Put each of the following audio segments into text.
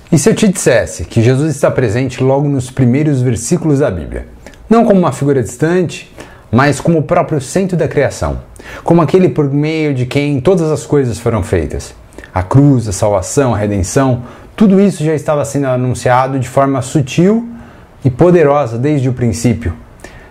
E se eu te dissesse que Jesus está presente logo nos primeiros versículos da Bíblia? Não como uma figura distante, mas como o próprio centro da criação, como aquele por meio de quem todas as coisas foram feitas. A cruz, a salvação, a redenção, tudo isso já estava sendo anunciado de forma sutil e poderosa desde o princípio.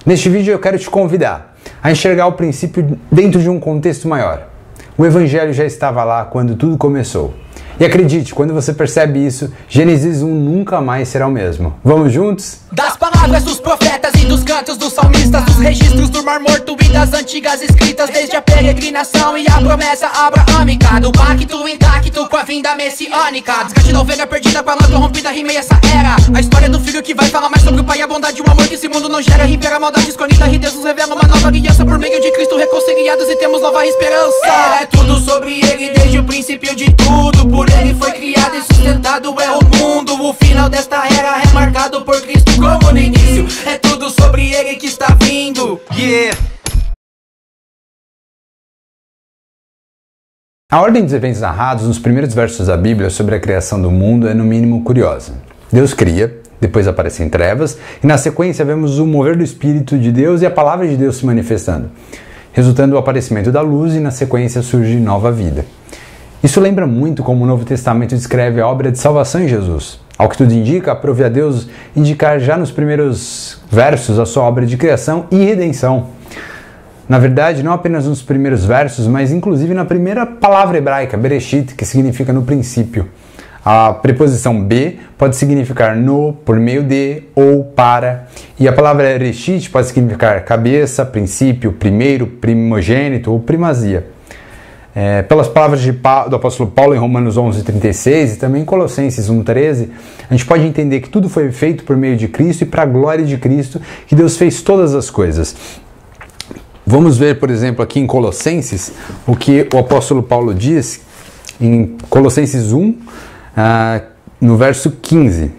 Neste vídeo eu quero te convidar a enxergar o princípio dentro de um contexto maior. O Evangelho já estava lá quando tudo começou. E acredite, quando você percebe isso, Gênesis 1 nunca mais será o mesmo. Vamos juntos? Das palavras dos profetas e dos cantos dos salmistas, dos registros do Mar Morto e das antigas escritas, desde a peregrinação e a promessa abraâmica, do pacto intacto com a vinda messiânica, desgaste da ovelha perdida com a lã corrompida, rimei essa era. A história do filho que vai falar mais sobre o pai, a bondade e o amor que esse mundo não gera, impera a maldade escolhida, e Deus nos revela uma nova aliança por meio de Cristo, reconciliados e temos nova esperança. É tudo sobre ele desde o princípio de tudo, por ele foi criado e sustentado é o mundo. O final desta era é marcado por Cristo como no início. É tudo sobre ele que está vindo. Yeah. A ordem dos eventos narrados nos primeiros versos da Bíblia sobre a criação do mundo é no mínimo curiosa. Deus cria, depois aparecem trevas, e na sequência vemos o mover do Espírito de Deus e a palavra de Deus se manifestando, resultando no aparecimento da luz e na sequência surge nova vida. Isso lembra muito como o Novo Testamento descreve a obra de salvação em Jesus. Ao que tudo indica, aprove a Deus indicar já nos primeiros versos a sua obra de criação e redenção. Na verdade, não apenas nos primeiros versos, mas inclusive na primeira palavra hebraica, Bereshit, que significa no princípio. A preposição be pode significar no, por meio de, ou para. E a palavra Bereshit pode significar cabeça, princípio, primeiro, primogênito ou primazia. Pelas palavras do apóstolo Paulo em Romanos 11:36 e também em Colossenses 1:13, a gente pode entender que tudo foi feito por meio de Cristo e para a glória de Cristo, que Deus fez todas as coisas. Vamos ver, por exemplo, aqui em Colossenses, o que o apóstolo Paulo diz em Colossenses 1, no verso 15.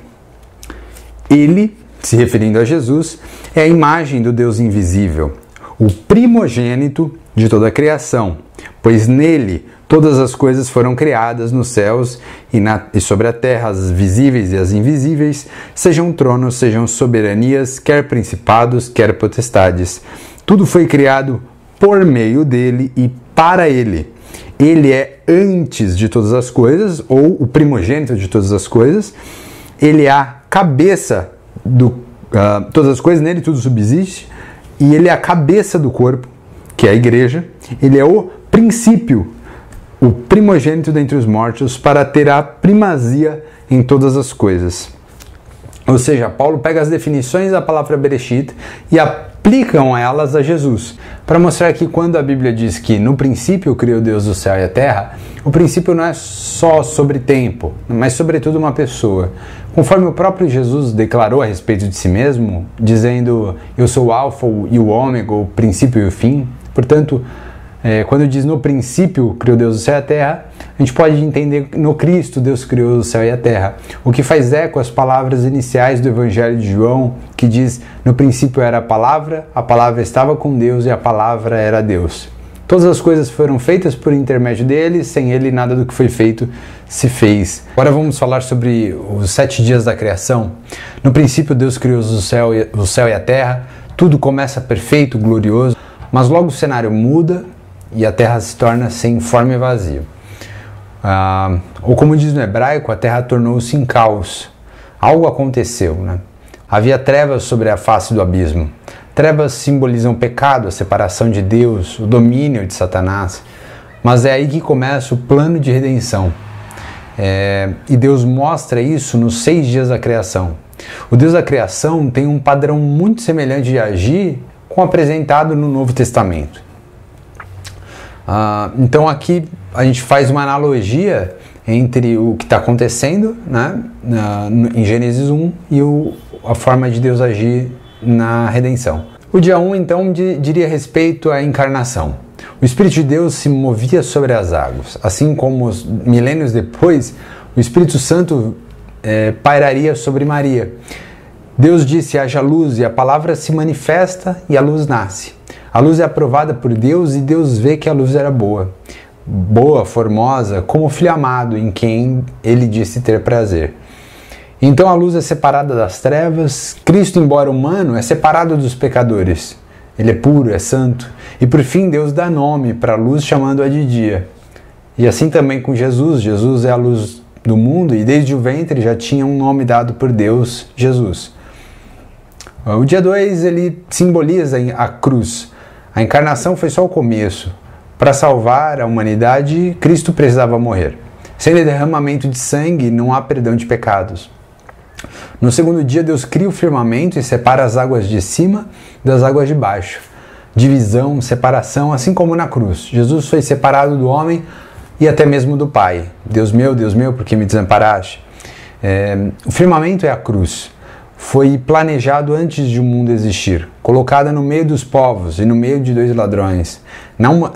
Ele, se referindo a Jesus, é a imagem do Deus invisível, o primogênito de toda a criação, pois nele todas as coisas foram criadas nos céus e sobre a terra, as visíveis e as invisíveis, sejam tronos, sejam soberanias, quer principados, quer potestades. Tudo foi criado por meio dele e para ele. Ele é antes de todas as coisas, ou o primogênito de todas as coisas. Ele é a cabeça de todas as coisas, nele tudo subsiste. E ele é a cabeça do corpo, que é a igreja. Ele é o princípio, o primogênito dentre os mortos, para ter a primazia em todas as coisas. Ou seja, Paulo pega as definições da palavra Bereshit e aplicam elas a Jesus, para mostrar que quando a Bíblia diz que no princípio criou Deus o céu e a terra, o princípio não é só sobre tempo, mas sobretudo uma pessoa. Conforme o próprio Jesus declarou a respeito de si mesmo, dizendo: eu sou o alfa e o ômega, o princípio e o fim. Portanto, quando diz no princípio criou Deus o céu e a terra, a gente pode entender que no Cristo Deus criou o céu e a terra, o que faz eco às palavras iniciais do Evangelho de João, que diz: no princípio era a palavra estava com Deus e a palavra era Deus. Todas as coisas foram feitas por intermédio dele, sem ele nada do que foi feito se fez. Agora vamos falar sobre os 7 dias da criação. No princípio Deus criou o céu e a terra, tudo começa perfeito, glorioso, mas logo o cenário muda e a terra se torna sem forma e vazio. Ou como diz no hebraico, a terra tornou-se em caos. Algo aconteceu, né? Havia trevas sobre a face do abismo. Trevas simbolizam o pecado, a separação de Deus, o domínio de Satanás. Mas é aí que começa o plano de redenção. E Deus mostra isso nos 6 dias da criação. O Deus da criação tem um padrão muito semelhante de agir com o apresentado no Novo Testamento. Então aqui a gente faz uma analogia entre o que está acontecendo, né, em Gênesis 1 e a forma de Deus agir na redenção. O dia 1 então diria respeito à encarnação. O Espírito de Deus se movia sobre as águas, assim como milênios depois o Espírito Santo pairaria sobre Maria. Deus disse: haja luz, e a palavra se manifesta e a luz nasce. A luz é aprovada por Deus e Deus vê que a luz era boa. Boa, formosa, como o filho amado em quem ele disse ter prazer. Então a luz é separada das trevas, Cristo, embora humano, é separado dos pecadores. Ele é puro, é santo, e por fim Deus dá nome para a luz chamando-a de dia. E assim também com Jesus. Jesus é a luz do mundo e desde o ventre já tinha um nome dado por Deus, Jesus. O dia 2 ele simboliza a cruz. A encarnação foi só o começo. Para salvar a humanidade, Cristo precisava morrer. Sem derramamento de sangue não há perdão de pecados. No segundo dia, Deus cria o firmamento e separa as águas de cima das águas de baixo. Divisão, separação, assim como na cruz. Jesus foi separado do homem e até mesmo do Pai. Deus meu, por que me desamparaste? O firmamento é a cruz. Foi planejado antes de o mundo existir, colocada no meio dos povos e no meio de dois ladrões.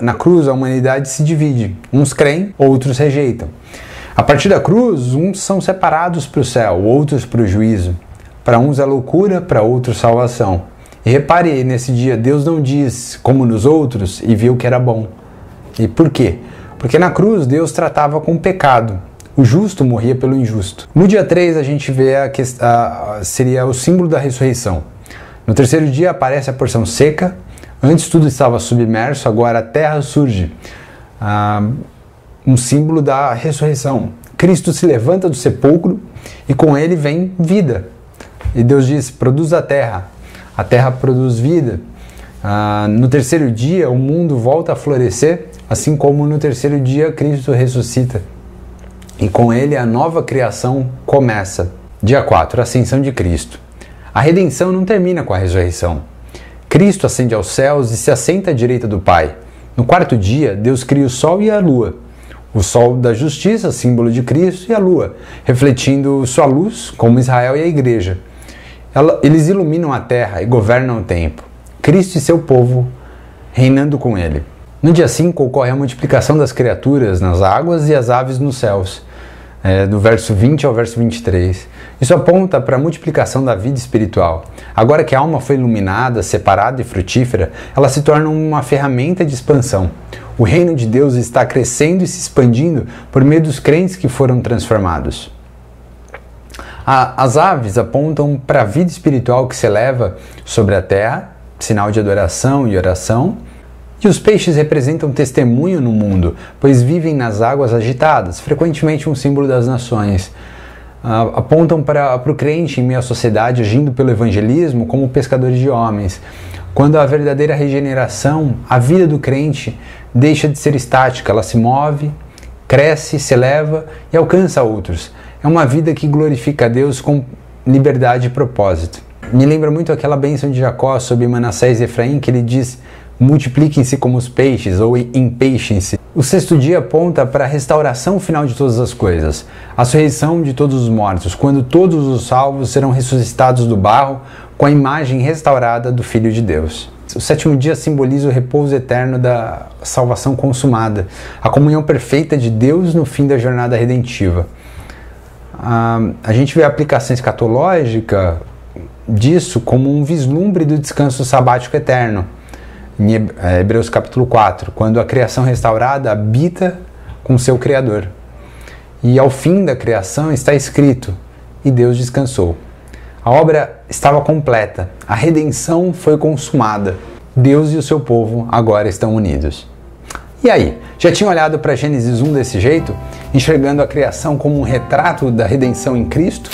Na cruz, a humanidade se divide. Uns creem, outros rejeitam. A partir da cruz, uns são separados para o céu, outros para o juízo. Para uns é loucura, para outros salvação. E repare, nesse dia, Deus não diz, como nos outros, e viu que era bom. E por quê? Porque na cruz, Deus tratava com o pecado. O justo morria pelo injusto. No dia 3, a gente vê seria o símbolo da ressurreição. No terceiro dia, aparece a porção seca. Antes tudo estava submerso, agora a terra surge. Um símbolo da ressurreição. Cristo se levanta do sepulcro e com ele vem vida. E Deus diz, produz a terra produz vida. No terceiro dia o mundo volta a florescer, assim como no terceiro dia Cristo ressuscita. E com ele a nova criação começa. Dia 4, ascensão de Cristo. A redenção não termina com a ressurreição. Cristo ascende aos céus e se assenta à direita do Pai. No quarto dia, Deus cria o sol e a lua. O sol da justiça, símbolo de Cristo, e a lua, refletindo sua luz, como Israel e a igreja. Eles iluminam a terra e governam o tempo. Cristo e seu povo reinando com ele. No dia 5 ocorre a multiplicação das criaturas nas águas e as aves nos céus, do verso 20 ao verso 23. Isso aponta para a multiplicação da vida espiritual. Agora que a alma foi iluminada, separada e frutífera, ela se torna uma ferramenta de expansão. O reino de Deus está crescendo e se expandindo por meio dos crentes que foram transformados. As aves apontam para a vida espiritual que se eleva sobre a terra, sinal de adoração e oração. E os peixes representam testemunho no mundo, pois vivem nas águas agitadas, frequentemente um símbolo das nações. Apontam para o crente em meio à sociedade, agindo pelo evangelismo como pescadores de homens. Quando a verdadeira regeneração, a vida do crente deixa de ser estática, ela se move, cresce, se eleva e alcança outros. É uma vida que glorifica a Deus com liberdade e propósito. Me lembra muito aquela bênção de Jacó sobre Manassés e Efraim, que ele diz: multipliquem-se como os peixes, ou empeixem-se. O sexto dia aponta para a restauração final de todas as coisas, a ressurreição de todos os mortos, quando todos os salvos serão ressuscitados do barro com a imagem restaurada do Filho de Deus. O sétimo dia simboliza o repouso eterno da salvação consumada, a comunhão perfeita de Deus no fim da jornada redentiva. A gente vê a aplicação escatológica disso como um vislumbre do descanso sabático eterno. Em Hebreus capítulo 4, quando a criação restaurada habita com seu Criador. E ao fim da criação está escrito: e Deus descansou. A obra estava completa, a redenção foi consumada. Deus e o seu povo agora estão unidos. E aí, já tinha olhado para Gênesis 1 desse jeito, enxergando a criação como um retrato da redenção em Cristo?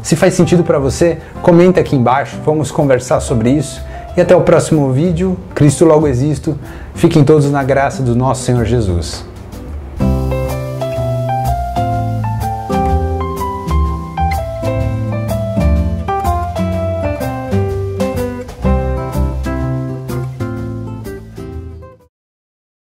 Se faz sentido para você, comenta aqui embaixo, vamos conversar sobre isso. E até o próximo vídeo. Cristo logo existo. Fiquem todos na graça do nosso Senhor Jesus.